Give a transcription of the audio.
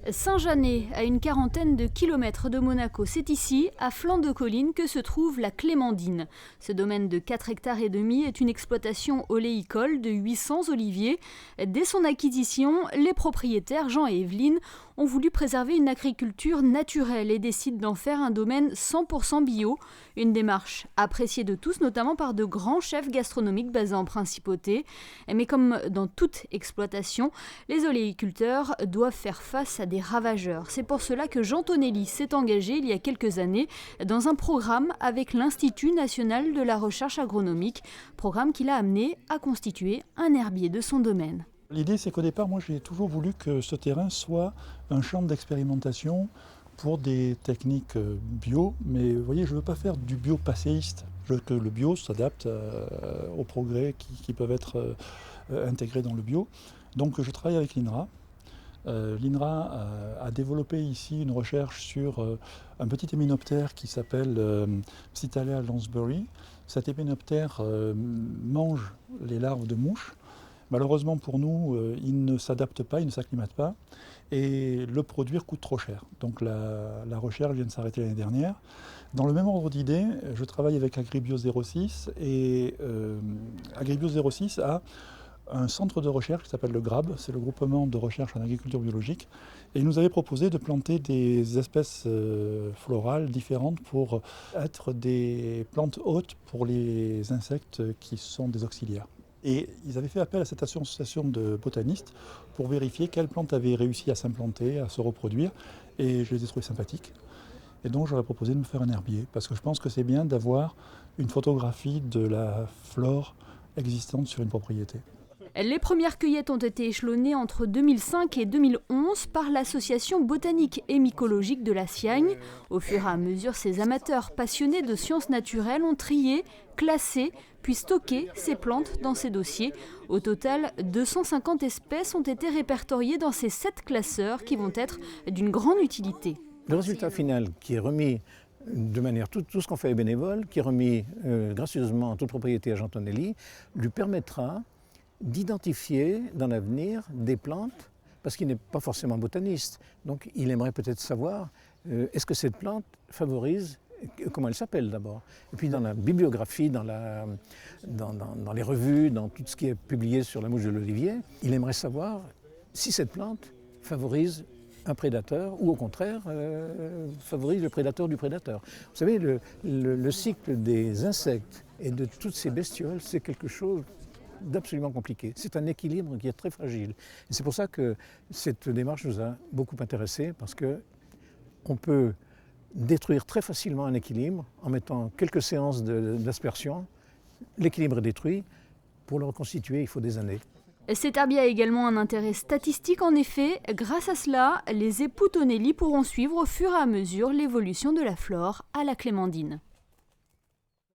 Saint-Janet, à une quarantaine de kilomètres de Monaco, c'est ici, à flanc de colline, que se trouve la Clémandine. Ce domaine de 4 hectares et demi est une exploitation oléicole de 800 oliviers. Dès son acquisition, les propriétaires, Jean et Evelyne, ont voulu préserver une agriculture naturelle et décident d'en faire un domaine 100% bio. Une démarche appréciée de tous, notamment par de grands chefs gastronomiques basés en principauté. Mais comme dans toute exploitation, les oléiculteurs doivent faire face à des ravageurs. C'est pour cela que Jean Tonelli s'est engagé il y a quelques années dans un programme avec l'Institut national de la recherche agronomique, programme qui l'a amené à constituer un herbier de son domaine. L'idée, c'est qu'au départ, moi, j'ai toujours voulu que ce terrain soit un champ d'expérimentation pour des techniques bio. Mais vous voyez, je ne veux pas faire du bio passéiste. Je veux que le bio s'adapte aux progrès qui peuvent être intégrés dans le bio. Donc, je travaille avec l'INRA. L'INRA a développé ici une recherche sur un petit hyménoptère qui s'appelle Psittalia lansbury. Cet hyménoptère mange les larves de mouches. Malheureusement pour nous, il ne s'adapte pas, il ne s'acclimate pas et le produire coûte trop cher. Donc la recherche vient de s'arrêter l'année dernière. Dans le même ordre d'idée, je travaille avec Agribio 06 et Agribio 06 a un centre de recherche qui s'appelle le GRAB, c'est le groupement de recherche en agriculture biologique. Et il nous avait proposé de planter des espèces florales différentes pour être des plantes hôtes pour les insectes qui sont des auxiliaires. Et ils avaient fait appel à cette association de botanistes pour vérifier quelles plantes avaient réussi à s'implanter, à se reproduire. Et je les ai trouvées sympathiques. Et donc j'aurais proposé de me faire un herbier, parce que je pense que c'est bien d'avoir une photographie de la flore existante sur une propriété. Les premières cueillettes ont été échelonnées entre 2005 et 2011 par l'association botanique et mycologique de la Siagne. Au fur et à mesure, ces amateurs passionnés de sciences naturelles ont trié, classé, puis stocké ces plantes dans ces dossiers. Au total, 250 espèces ont été répertoriées dans ces 7 classeurs qui vont être d'une grande utilité. Le résultat final qui est remis de manière, tout ce qu'on fait est bénévole, qui est remis gracieusement en toute propriété à Jean Tonelli, lui permettra d'identifier dans l'avenir des plantes, parce qu'il n'est pas forcément botaniste. Donc il aimerait peut-être savoir, est-ce que cette plante favorise, comment elle s'appelle d'abord. Et puis dans la bibliographie, dans les revues, dans tout ce qui est publié sur la mouche de l'olivier, il aimerait savoir si cette plante favorise un prédateur ou au contraire favorise le prédateur du prédateur. Vous savez, le cycle des insectes et de toutes ces bestioles, c'est quelque chose d'absolument compliqué. C'est un équilibre qui est très fragile. Et c'est pour ça que cette démarche nous a beaucoup intéressés, parce qu'on peut détruire très facilement un équilibre en mettant quelques séances d'aspersion. L'équilibre est détruit. Pour le reconstituer, il faut des années. Cet herbier a également un intérêt statistique. En effet, grâce à cela, les époux Tonelli pourront suivre au fur et à mesure l'évolution de la flore à la Clémandine.